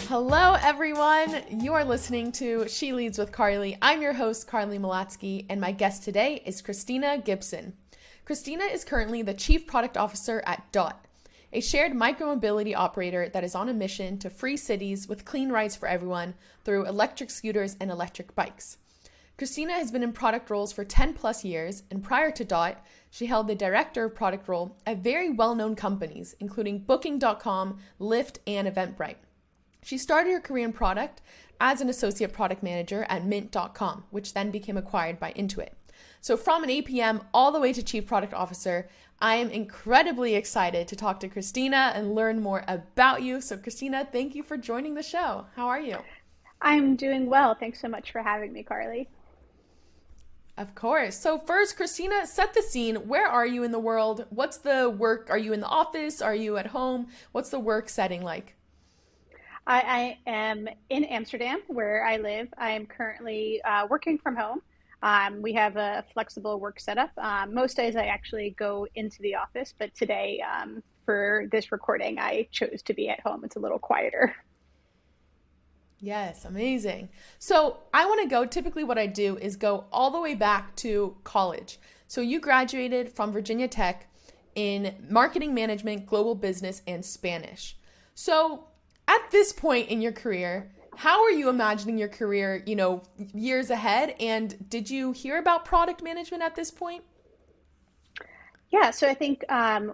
Hello, everyone. You are listening to She Leads with Carly. I'm your host, Carly Malatsky, and my guest today is Kristina Gibson. Kristina is currently the Chief Product Officer at Dott, a shared micromobility operator that is on a mission to free cities with clean rides for everyone through electric scooters and electric bikes. Kristina has been in product roles for 10 plus years, and prior to Dott, she held the Director of Product role at very well-known companies, including Booking.com, Lyft, and Eventbrite. She started her career in product as an associate product manager at Mint.com, which then became acquired by Intuit. So from an APM all the way to Chief Product Officer, I am incredibly excited to talk to Kristina and learn more about you. So Kristina, thank you for joining the show. How are you? I'm doing well. Thanks so much for having me, Carly. Of course. So first, Kristina, set the scene. Where are you in the world? What's the work? Are you in the office? Are you at home? What's the work setting like? I am in Amsterdam, where I live. I am currently working from home. We have a flexible work setup. Most days I actually go into the office, but today for this recording, I chose to be at home. It's a little quieter. Yes, amazing. So I want to go, typically what I do is go all the way back to college. So you graduated from Virginia Tech in marketing management, global business, and Spanish. So at this point in your career, how are you imagining your career, years ahead? And did you hear about product management at this point? Yeah, so I think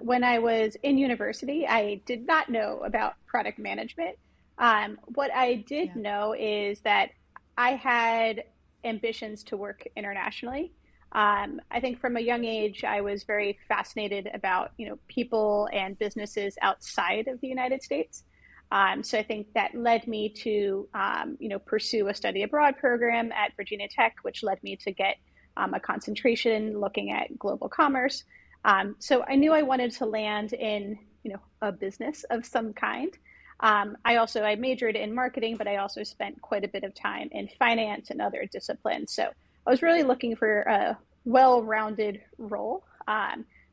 when I was in university, I did not know about product management. What I did know is that I had ambitions to work internationally. I think from a young age, I was very fascinated about, people and businesses outside of the United States. So I think that led me to, pursue a study abroad program at Virginia Tech, which led me to get a concentration looking at global commerce. So I knew I wanted to land in, a business of some kind. I majored in marketing, but I also spent quite a bit of time in finance and other disciplines. So I was really looking for a well-rounded role.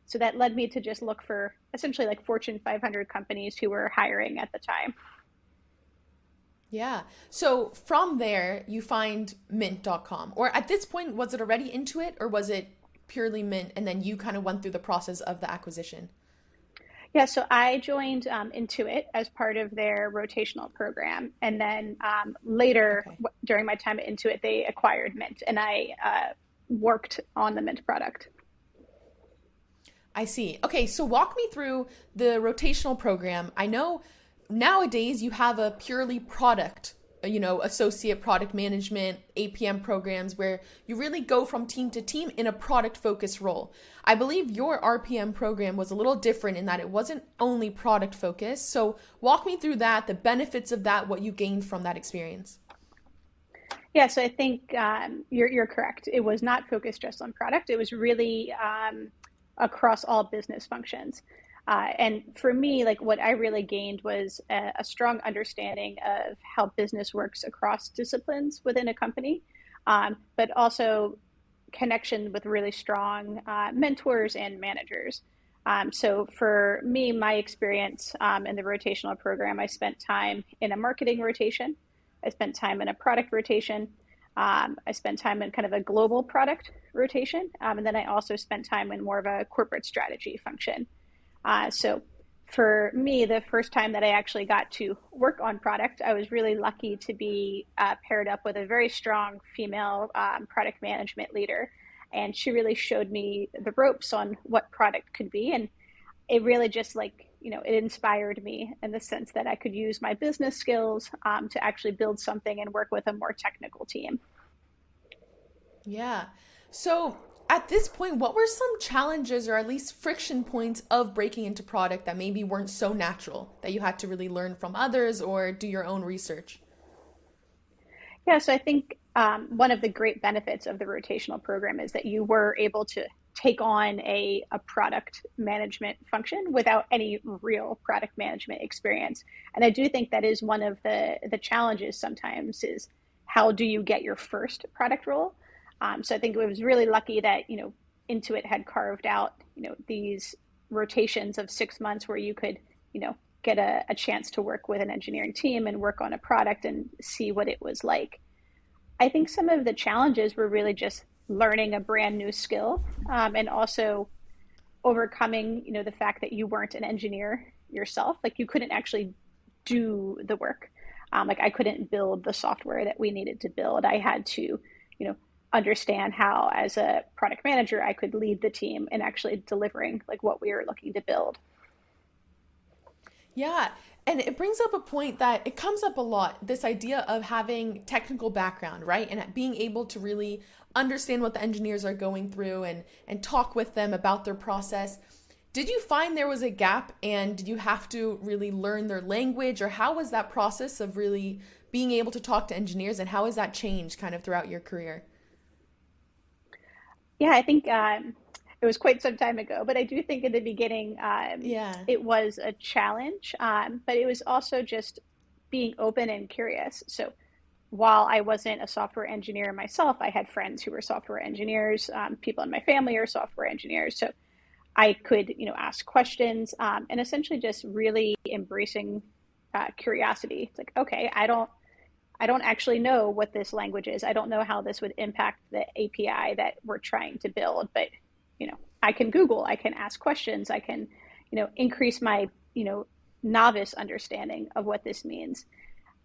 So that led me to just look for essentially like Fortune 500 companies who were hiring at the time. Yeah. So from there, you find Mint.com. Or at this point, was it already Intuit or was it purely Mint? And then you kind of went through the process of the acquisition? Yeah, so I joined Intuit as part of their rotational program. And then later, during my time at Intuit, they acquired Mint and I worked on the Mint product. I see. Okay, so walk me through the rotational program. I know nowadays you have a purely product, associate product management, APM programs where you really go from team to team in a product focused role. I believe your RPM program was a little different in that it wasn't only product focused. So walk me through that, the benefits of that, what you gained from that experience. Yeah, so I think you're correct. It was not focused just on product. It was really across all business functions. And for me, like what I really gained was a strong understanding of how business works across disciplines within a company, but also connection with really strong mentors and managers. So for me, my experience in the rotational program, I spent time in a marketing rotation. I spent time in a product rotation. I spent time in kind of a global product rotation. And then I also spent time in more of a corporate strategy function. So for me, the first time that I actually got to work on product, I was really lucky to be paired up with a very strong female product management leader. And she really showed me the ropes on what product could be. And it really just it inspired me in the sense that I could use my business skills to actually build something and work with a more technical team. Yeah. So at this point, what were some challenges or at least friction points of breaking into product that maybe weren't so natural that you had to really learn from others or do your own research? Yeah, so I think one of the great benefits of the rotational program is that you were able to take on a product management function without any real product management experience. And I do think that is one of the challenges sometimes is how do you get your first product role? So I think it was really lucky that, Intuit had carved out, these rotations of 6 months where you could, get a chance to work with an engineering team and work on a product and see what it was like. I think some of the challenges were really just learning a brand new skill, and also overcoming, the fact that you weren't an engineer yourself. Like you couldn't actually do the work. Like I couldn't build the software that we needed to build. I had to, understand how, as a product manager, I could lead the team in actually delivering like what we were looking to build. Yeah. And it brings up a point that it comes up a lot, this idea of having technical background, right? And being able to really understand what the engineers are going through and talk with them about their process. Did you find there was a gap, and did you have to really learn their language, or how was that process of really being able to talk to engineers, and how has that changed kind of throughout your career? Yeah, I think it was quite some time ago, but I do think in the beginning Yeah. it was a challenge, but it was also just being open and curious. So while I wasn't a software engineer myself, I had friends who were software engineers. People in my family are software engineers, so I could, ask questions, and essentially just really embracing curiosity. It's like, okay, I don't actually know what this language is. I don't know how this would impact the API that we're trying to build, but I can Google, I can ask questions, I can, increase my, novice understanding of what this means.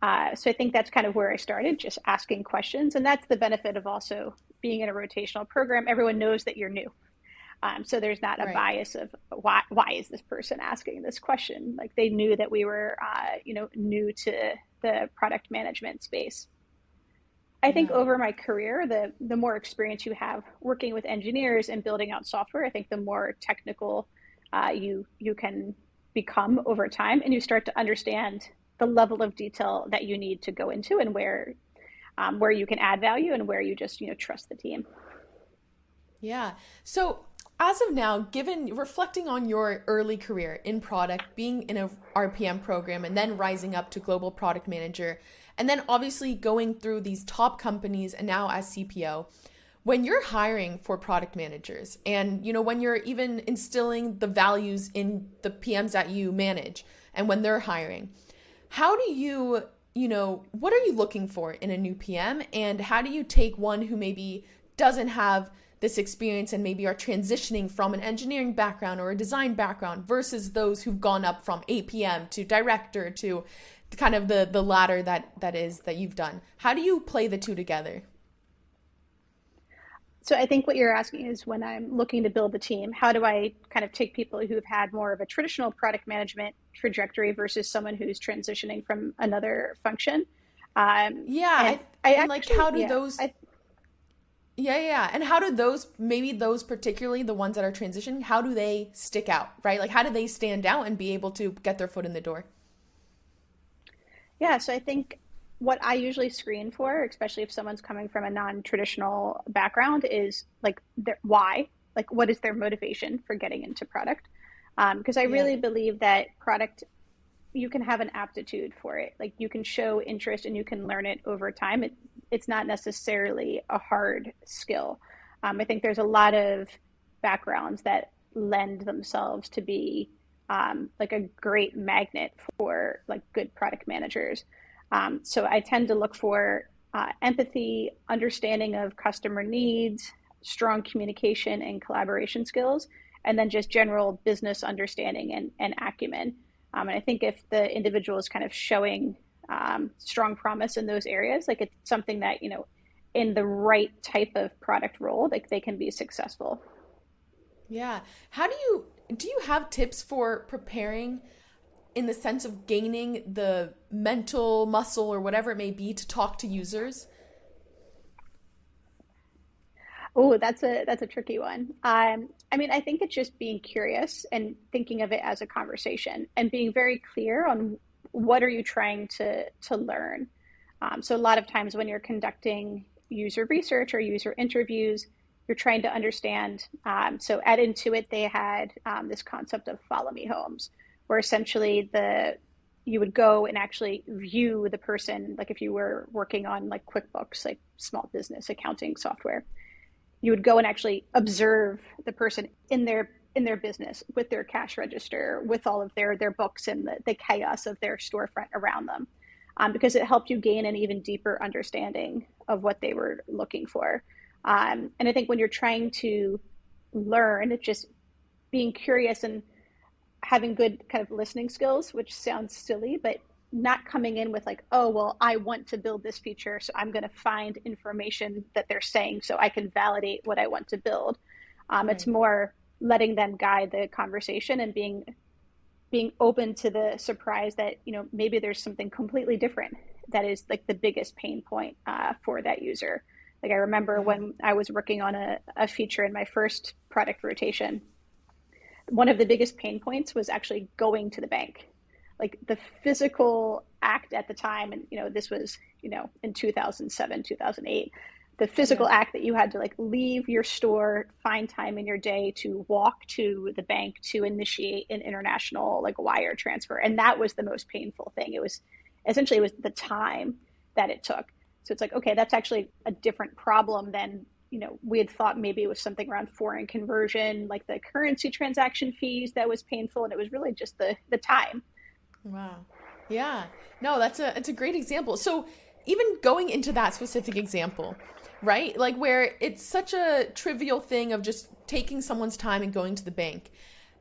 So I think that's kind of where I started, just asking questions, and that's the benefit of also being in a rotational program. Everyone knows that you're new. So there's not a Right. bias of why is this person asking this question? Like they knew that we were, new to the product management space. I think Yeah. over my career, the more experience you have working with engineers and building out software, I think the more technical you can become over time, and you start to understand the level of detail that you need to go into, and where you can add value and where you just trust the team. Yeah. So, as of now, given reflecting on your early career in product, being in a RPM program and then rising up to global product manager, and then obviously going through these top companies and now as CPO, when you're hiring for product managers and when you're even instilling the values in the PMs that you manage and when they're hiring, how do what are you looking for in a new PM, and how do you take one who maybe doesn't have this experience and maybe are transitioning from an engineering background or a design background versus those who've gone up from APM to director to kind of the ladder that you've done? How do you play the two together? So I think what you're asking is, when I'm looking to build a team, how do I kind of take people who've had more of a traditional product management trajectory versus someone who's transitioning from another function? Yeah, And I and like actually, how do yeah, those yeah. And how do those, maybe those particularly the ones that are transitioning, how do they stick out, right? Like how do they stand out and be able to get their foot in the door? yeah. So I think what I usually screen for, especially if someone's coming from a non-traditional background, is like their why, like what is their motivation for getting into product? Because I Yeah. really believe that product, you can have an aptitude for it. Like you can show interest and you can learn it over time. It's not necessarily a hard skill. I think there's a lot of backgrounds that lend themselves to be like a great magnet for like good product managers. So I tend to look for empathy, understanding of customer needs, strong communication and collaboration skills, and then just general business understanding and acumen. And I think if the individual is kind of showing strong promise in those areas, like it's something that, in the right type of product role, like they can be successful. Yeah. How do you have tips for preparing in the sense of gaining the mental muscle or whatever it may be to talk to users? Oh, that's a tricky one. I mean, I think it's just being curious and thinking of it as a conversation and being very clear on what are you trying to learn. So a lot of times when you're conducting user research or user interviews, you're trying to understand. So at Intuit, they had this concept of follow me homes, where essentially you would go and actually view the person, like if you were working on like QuickBooks, like small business accounting software, you would go and actually observe the person in their in their business with their cash register, with all of their books and the chaos of their storefront around them, because it helped you gain an even deeper understanding of what they were looking for. And I think when you're trying to learn, it's just being curious and having good kind of listening skills, which sounds silly, but not coming in with like, oh, well, I want to build this feature, so I'm going to find information that they're saying so I can validate what I want to build. It's more letting them guide the conversation and being open to the surprise that, maybe there's something completely different that is like the biggest pain point for that user. Like I remember when I was working on a feature in my first product rotation, one of the biggest pain points was actually going to the bank. Like the physical act at the time, and this was in 2007, 2008, the physical act that you had to like leave your store, find time in your day to walk to the bank to initiate an international like wire transfer, and that was the most painful thing. It was the time that it took. So it's like, okay, that's actually a different problem than we had thought. Maybe it was something around foreign conversion, like the currency transaction fees that was painful, and it was really just the time. Wow. Yeah. No, it's a great example. So even going into that specific example, right? Like where it's such a trivial thing of just taking someone's time and going to the bank.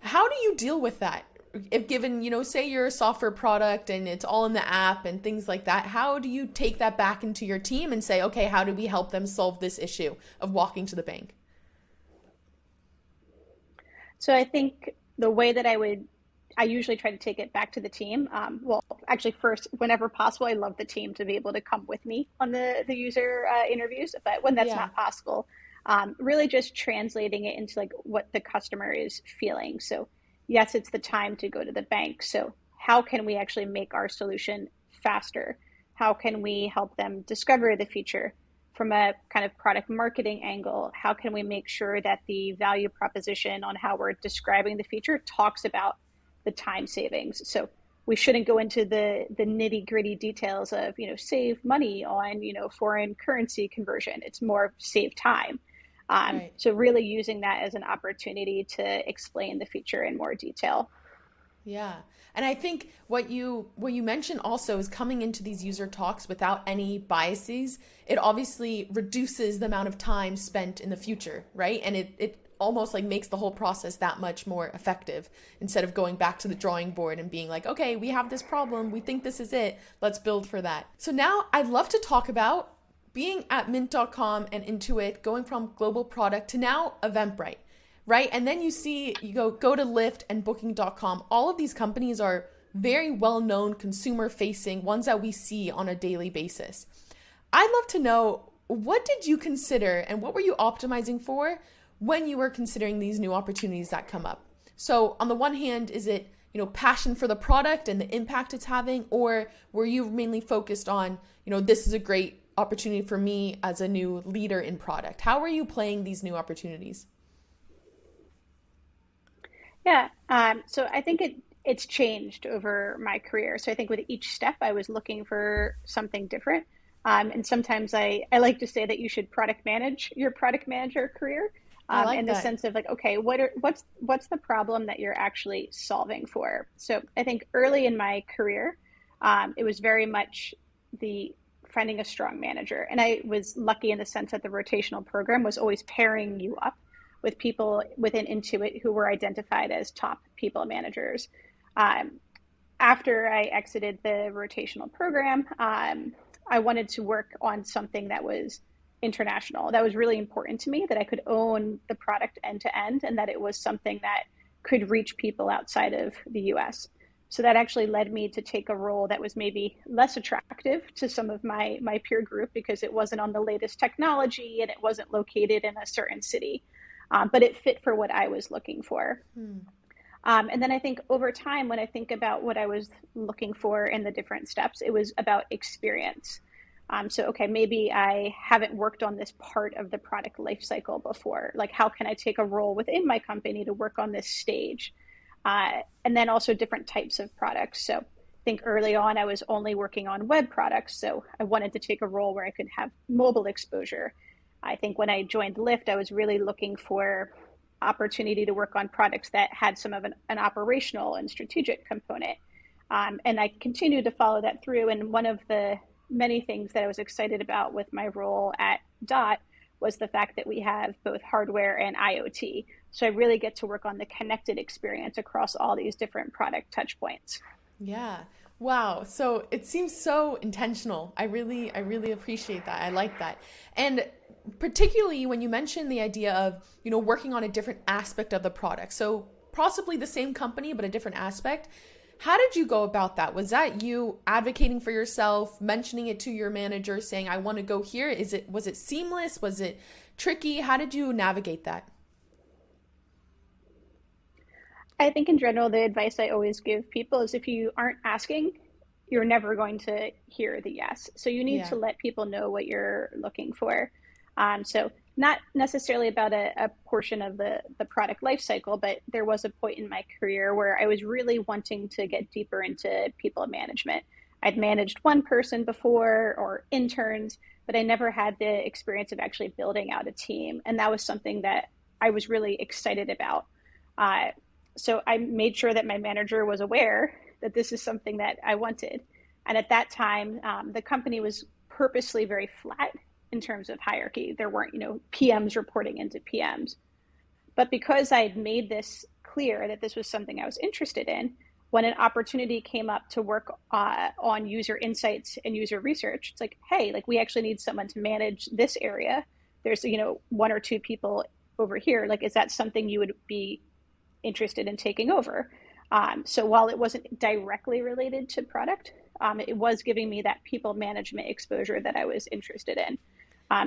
How do you deal with that? If given, say you're a software product and it's all in the app and things like that, how do you take that back into your team and say, okay, how do we help them solve this issue of walking to the bank? So I think the way that I usually try to take it back to the team. Well, actually, first, whenever possible, I love the team to be able to come with me on the user interviews. But when that's not possible, really just translating it into like what the customer is feeling. So yes, it's the time to go to the bank. So how can we actually make our solution faster? How can we help them discover the feature? From a kind of product marketing angle, how can we make sure that the value proposition on how we're describing the feature talks about the time savings? So we shouldn't go into the nitty gritty details of, save money on, foreign currency conversion. It's more save time. So really using that as an opportunity to explain the feature in more detail. Yeah. And I think what you mentioned also is coming into these user talks without any biases. It obviously reduces the amount of time spent in the future, right? And it almost like makes the whole process that much more effective instead of going back to the drawing board and being like, okay, we have this problem. We think this is it. Let's build for that. So now I'd love to talk about being at Mint.com and Intuit, going from global product to now Eventbrite, right? And then you go to Lyft and Booking.com. All of these companies are very well-known consumer-facing, ones that we see on a daily basis. I'd love to know, what did you consider and what were you optimizing for when you were considering these new opportunities that come up? So on the one hand, is it, passion for the product and the impact it's having, or were you mainly focused on, this is a great opportunity for me as a new leader in product? How are you playing these new opportunities? Yeah, so I think it's changed over my career. So I think with each step, I was looking for something different. And sometimes I like to say that you should product manage your product manager career. In the sense of like, okay, what's the problem that you're actually solving for? So I think early in my career, it was very much the finding a strong manager. And I was lucky in the sense that the rotational program was always pairing you up with people within Intuit who were identified as top people managers. After I exited the rotational program, I wanted to work on something that was international. That was really important to me, that I could own the product end to end and that it was something that could reach people outside of the US. So that actually led me to take a role that was maybe less attractive to some of my peer group because it wasn't on the latest technology and it wasn't located in a certain city, but it fit for what I was looking for. And then I think over time, when I think about what I was looking for in the different steps, it was about experience. So, okay, maybe I haven't worked on this part of the product lifecycle before. Like, how can I take a role within my company to work on this stage? And then also different types of products. So I think early on, I was only working on web products. So I wanted to take a role where I could have mobile exposure. I think when I joined Lyft, I was really looking for opportunity to work on products that had some of an operational and strategic component. And I continued to follow that through. And one of the many things that I was excited about with my role at Dott was the fact that we have both hardware and IoT. So I really get to work on the connected experience across all these different product touch points. Yeah. Wow. So it seems so intentional. I really appreciate that. I like that. And particularly when you mentioned the idea of, working on a different aspect of the product. So possibly the same company, but a different aspect. How did you go about that? Was that you advocating for yourself, mentioning it to your manager, saying, I want to go here? Was it seamless? Was it tricky? How did you navigate that? I think in general, the advice I always give people is if you aren't asking, you're never going to hear the yes. So you need Yeah. to let people know what you're looking for. So not necessarily about a portion of the product life cycle, but there was a point in my career where I was really wanting to get deeper into people management. I'd managed one person before or interns, but I never had the experience of actually building out a team. And that was something that I was really excited about. Uh, so I made sure that my manager was aware that this is something that I wanted. And at that time, the company was purposely very flat in terms of hierarchy. There weren't, PMs reporting into PMs. But because I had made this clear that this was something I was interested in, when an opportunity came up to work on user insights and user research, it's like, hey, like we actually need someone to manage this area. There's, one or two people over here. Like, is that something you would be interested in taking over? So while it wasn't directly related to product, it was giving me that people management exposure that I was interested in.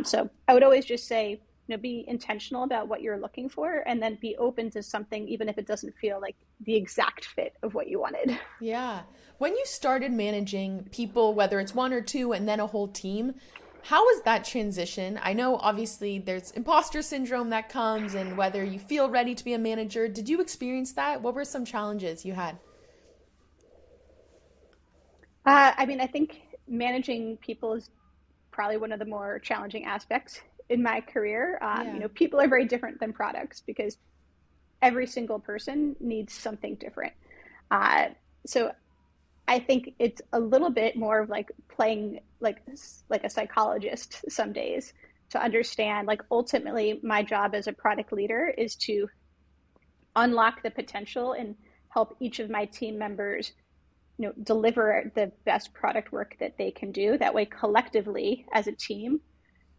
So I would always just say, be intentional about what you're looking for and then be open to something, even if it doesn't feel like the exact fit of what you wanted. Yeah. When you started managing people, whether it's one or two and then a whole team, how was that transition? I know obviously there's imposter syndrome that comes and whether you feel ready to be a manager. Did you experience that? What were some challenges you had? I think managing people is probably one of the more challenging aspects in my career. Yeah. People are very different than products because every single person needs something different. Uh, so I think it's a little bit more of like playing like a psychologist some days to understand like ultimately my job as a product leader is to unlock the potential and help each of my team members deliver the best product work that they can do. That way collectively as a team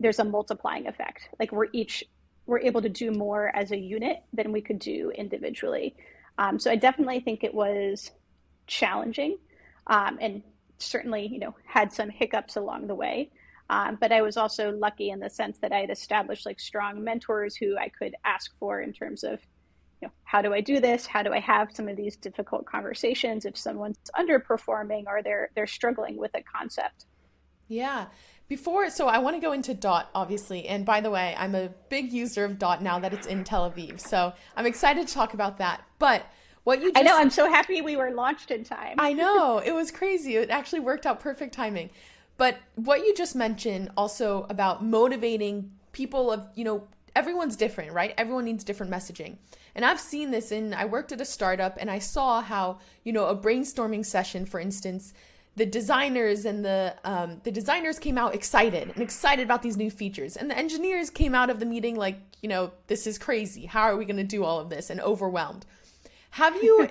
there's a multiplying effect. Like we're able to do more as a unit than we could do individually. So I definitely think it was challenging, and certainly had some hiccups along the way. But I was also lucky in the sense that I had established like strong mentors who I could ask for in terms of how do I do this? How do I have some of these difficult conversations if someone's underperforming or they're struggling with a concept? Yeah. So I want to go into Dott, obviously. And by the way, I'm a big user of Dott now that it's in Tel Aviv. So I'm excited to talk about that. But what you I know, just, I'm so happy we were launched in time. I know, it was crazy. It actually worked out perfect timing. But what you just mentioned also about motivating people of, everyone's different, right? Everyone needs different messaging. And I've seen this I worked at a startup and I saw how, a brainstorming session, for instance, the designers and the designers came out excited about these new features. And the engineers came out of the meeting like, this is crazy. How are we going to do all of this? And overwhelmed. Have you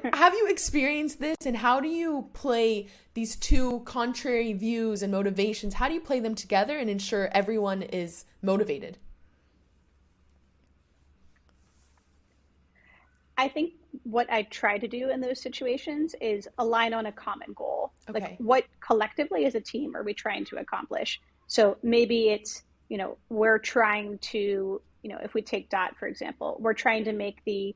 experienced this and how do you play these two contrary views and motivations? How do you play them together and ensure everyone is motivated? I think what I try to do in those situations is align on a common goal. Okay. Like what collectively as a team are we trying to accomplish? So maybe it's, we're trying to, if we take Dot, for example, we're trying to make the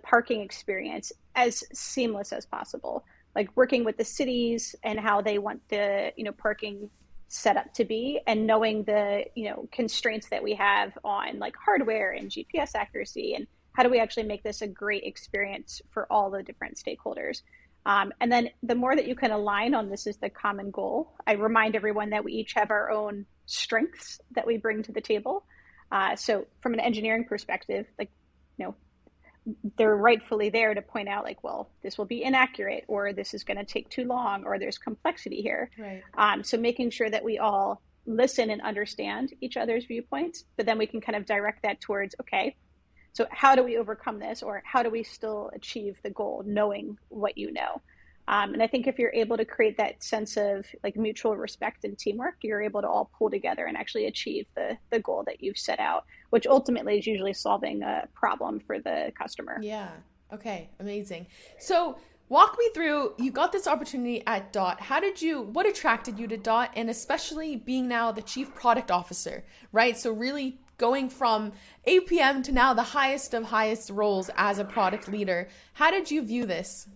parking experience as seamless as possible. Like working with the cities and how they want the, parking set up to be and knowing the, constraints that we have on like hardware and GPS accuracy and how do we actually make this a great experience for all the different stakeholders? And then the more that you can align on this is the common goal. I remind everyone that we each have our own strengths that we bring to the table. So from an engineering perspective, like, they're rightfully there to point out like, well, this will be inaccurate, or this is going to take too long, or there's complexity here. Right. So making sure that we all listen and understand each other's viewpoints, but then we can kind of direct that towards, okay, so how do we overcome this, or how do we still achieve the goal, knowing what you know? And I think if you're able to create that sense of like mutual respect and teamwork, you're able to all pull together and actually achieve the goal that you've set out, which ultimately is usually solving a problem for the customer. Yeah. Okay. Amazing. So walk me through, you got this opportunity at Dott. What attracted you to Dott, and especially being now the chief product officer, right? So really going from APM to now the highest of highest roles as a product leader. How did you view this?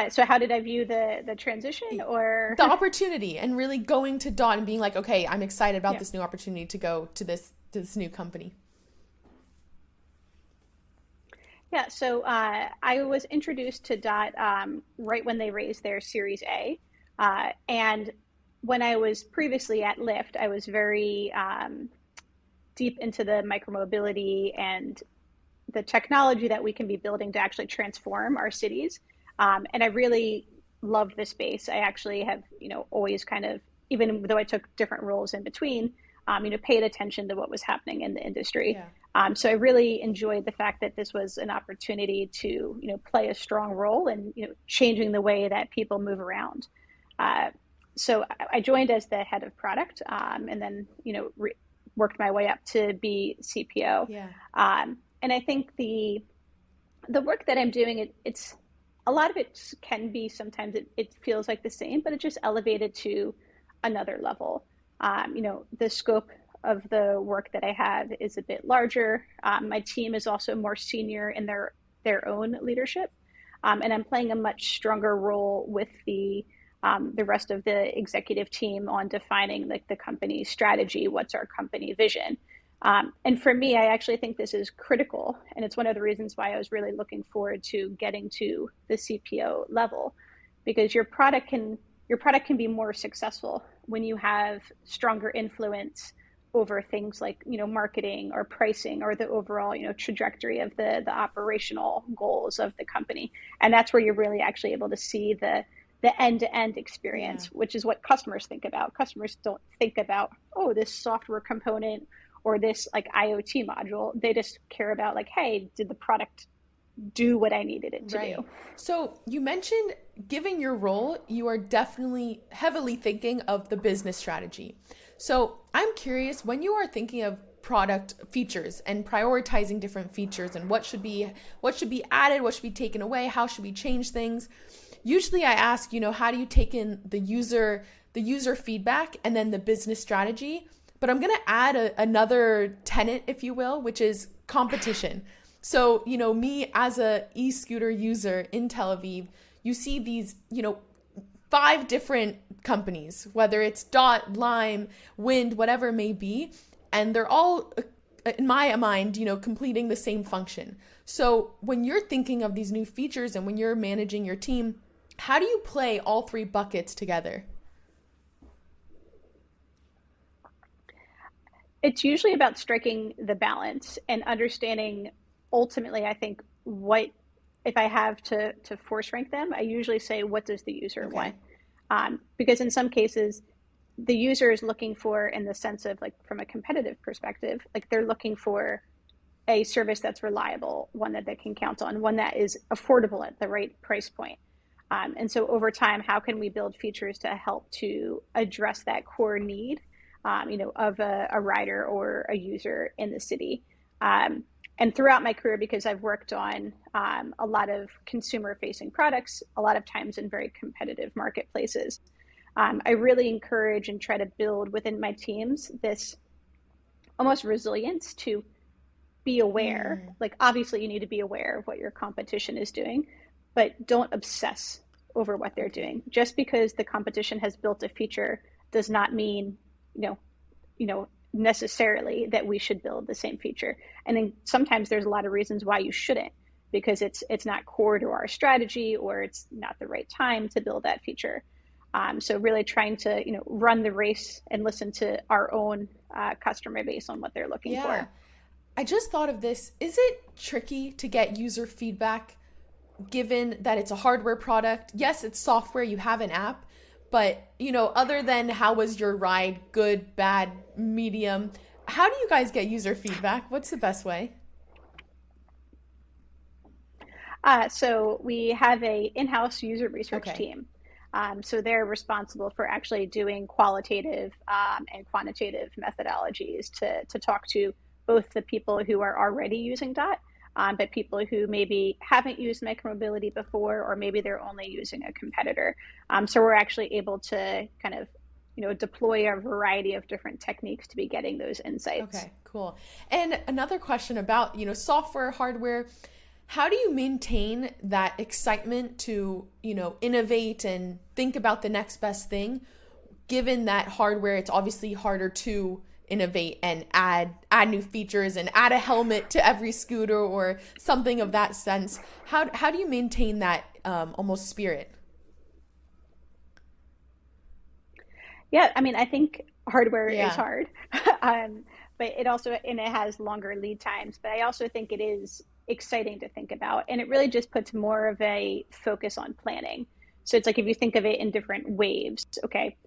So how did I view the transition, or The opportunity, and really going to Dott and being like, okay, I'm excited about yeah. this new opportunity to go to this new company. Yeah, so I was introduced to Dot right when they raised their Series A. And when I was previously at Lyft, I was very deep into the micromobility and the technology that we can be building to actually transform our cities. And I really loved the space. I actually have, always kind of, even though I took different roles in between, paid attention to what was happening in the industry. Yeah. So I really enjoyed the fact that this was an opportunity to, play a strong role in, changing the way that people move around. So I joined as the head of product, and then, worked my way up to be CPO. Yeah. And I think the work that I'm doing, it's a lot of it can be, sometimes it feels like the same, but it's just elevated to another level. The scope of the work that I have is a bit larger. My team is also more senior in their own leadership. And I'm playing a much stronger role with the rest of the executive team on defining like the company's strategy, what's our company vision. And for me, I actually think this is critical. And it's one of the reasons why I was really looking forward to getting to the CPO level, because your product can be more successful when you have stronger influence over things like, marketing or pricing or the overall, trajectory of the operational goals of the company. And that's where you're really actually able to see the end-to-end experience, which is what customers think about. Customers don't think about, oh, this software component or this like IoT module. They just care about like, hey, did the product do what I needed it to do? So you mentioned, given your role, you are definitely heavily thinking of the business strategy. So I'm curious, when you are thinking of product features and prioritizing different features and what should be added, what should be taken away, how should we change things? Usually I ask, how do you take in the user feedback and then the business strategy? But I'm going to add another tenet, if you will, which is competition. So, me as a e-scooter user in Tel Aviv, you see these, 5 different companies, whether it's Dott, Lime, Wind, whatever it may be, and they're all, in my mind, completing the same function. So when you're thinking of these new features and when you're managing your team, how do you play all 3 buckets together? It's usually about striking the balance and understanding, ultimately, I think, what, if I have to force rank them, I usually say, what does the user want? Because in some cases, the user is looking for, in the sense of like from a competitive perspective, like they're looking for a service that's reliable, one that they can count on, one that is affordable at the right price point. And so over time, how can we build features to help to address that core need, of a rider or a user in the city? And throughout my career, because I've worked on a lot of consumer-facing products, a lot of times in very competitive marketplaces, I really encourage and try to build within my teams this almost resilience to be aware. Like, obviously, you need to be aware of what your competition is doing, but don't obsess over what they're doing. Just because the competition has built a feature does not mean, necessarily that we should build the same feature. And then sometimes there's a lot of reasons why you shouldn't, because it's not core to our strategy, or it's not the right time to build that feature. So really trying to, run the race and listen to our own customer base on what they're looking for. I just thought of this. Is it tricky to get user feedback given that it's a hardware product? Yes, it's software, you have an app, but other than how was your ride, good, bad, medium, how do you guys get user feedback? What's the best way? So we have a in-house user research Okay. team. So they're responsible for actually doing qualitative and quantitative methodologies to talk to both the people who are already using Dot, but people who maybe haven't used micromobility before, or maybe they're only using a competitor. So we're actually able to kind of deploy a variety of different techniques to be getting those insights. Okay, cool. And another question about, software, hardware. How do you maintain that excitement to, innovate and think about the next best thing, given that hardware, it's obviously harder to innovate and add new features and add a helmet to every scooter or something of that sense. How do you maintain that almost spirit? Yeah, I mean, I think hardware is Yeah. hard, but it has longer lead times. But I also think it is exciting to think about, and it really just puts more of a focus on planning. So it's like if you think of it in different waves, okay,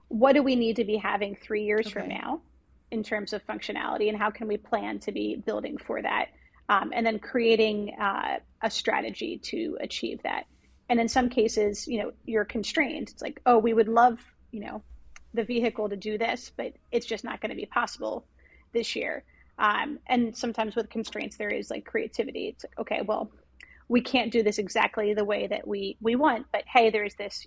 what do we need to be having 3 years from Okay. now in terms of functionality, and how can we plan to be building for that, and then creating a strategy to achieve that. And in some cases, you're constrained. It's like, oh, we would love, the vehicle to do this, but it's just not going to be possible this year. And sometimes with constraints, there is like creativity. It's like, okay, well, we can't do this exactly the way that we want, but hey, there's this,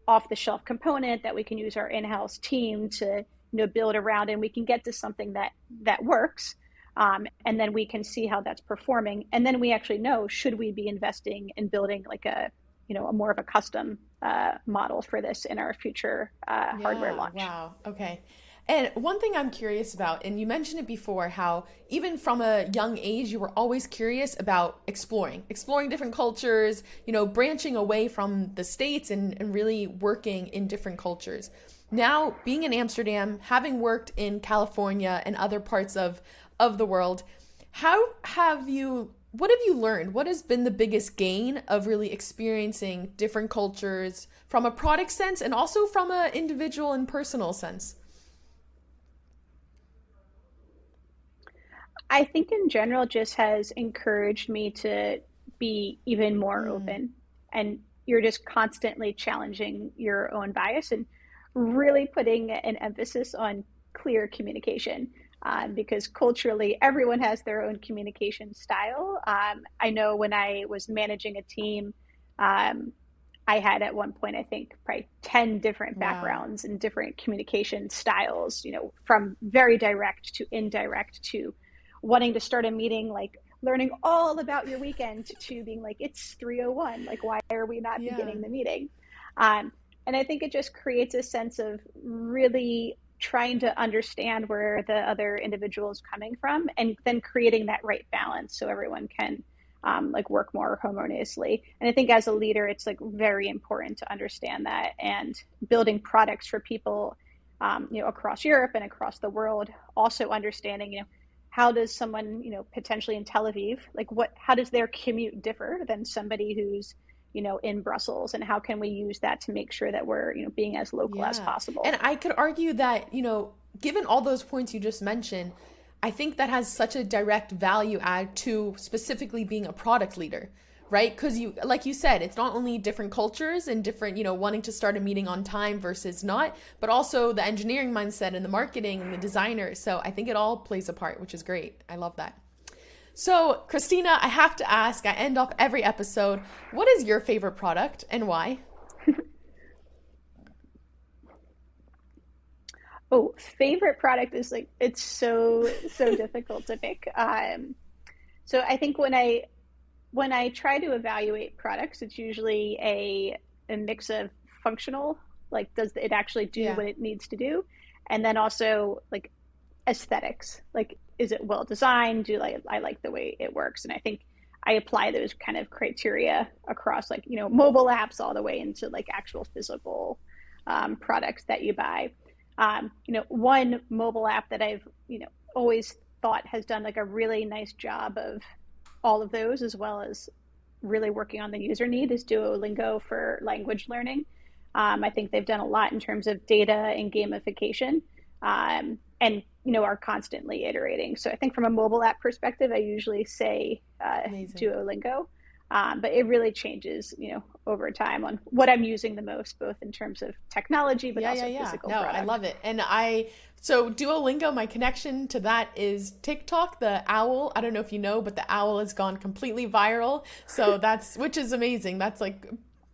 off the shelf component that we can use our in-house team to, build around, and we can get to something that works. And then we can see how that's performing. And then we actually know, should we be investing in building like a more of a custom model for this in our future hardware Yeah, launch. wow. Okay. And one thing I'm curious about, and you mentioned it before, how even from a young age, you were always curious about exploring different cultures, branching away from the States and really working in different cultures. Now, being in Amsterdam, having worked in California and other parts of the world, what have you learned? What has been the biggest gain of really experiencing different cultures from a product sense and also from an individual and personal sense? I think in general just has encouraged me to be even more Mm, open, and you're just constantly challenging your own bias and really putting an emphasis on clear communication, because culturally everyone has their own communication style. I know when I was managing a team, um, I had at one point, I think, probably 10 different wow. backgrounds and different communication styles, from very direct to indirect to wanting to start a meeting, like learning all about your weekend, to being like, it's 3:01. Like, why are we not Yeah. beginning the meeting? And I think it just creates a sense of really trying to understand where the other individual is coming from, and then creating that right balance so everyone can like work more harmoniously. And I think as a leader, it's like very important to understand that, and building products for people, across Europe and across the world, also understanding, how does someone, potentially in Tel Aviv, like how does their commute differ than somebody who's, in Brussels, and how can we use that to make sure that we're, being as local as Yeah. possible. And I could argue that, given all those points you just mentioned, I think that has such a direct value add to specifically being a product leader, right? Because like you said, it's not only different cultures and different, wanting to start a meeting on time versus not, but also the engineering mindset and the marketing and the designer. So I think it all plays a part, which is great. I love that. So, Christina, I have to ask, I end off every episode, what is your favorite product and why? Oh, favorite product is like, it's so difficult to pick. So I think when I try to evaluate products, it's usually a mix of functional, like does it actually do Yeah. what it needs to do, and then also like aesthetics, like is it well designed? Do I like the way it works? And I think I apply those kind of criteria across, like, mobile apps all the way into like actual physical products that you buy. One mobile app that I've always thought has done like a really nice job of all of those, as well as really working on the user need, is Duolingo for language learning. I think they've done a lot in terms of data and gamification, and are constantly iterating. So I think from a mobile app perspective, I usually say Duolingo, but it really changes, over time on what I'm using the most, both in terms of technology, but also physical product. I love it. And so Duolingo, my connection to that is TikTok, the owl. I don't know if you know, but the owl has gone completely viral. So which is amazing. That's like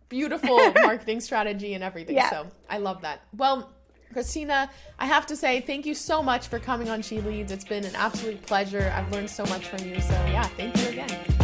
beautiful marketing strategy and everything. Yeah. So I love that. Well, Kristina, I have to say thank you so much for coming on SheLeads. It's been an absolute pleasure. I've learned so much from you. So yeah, thank you again.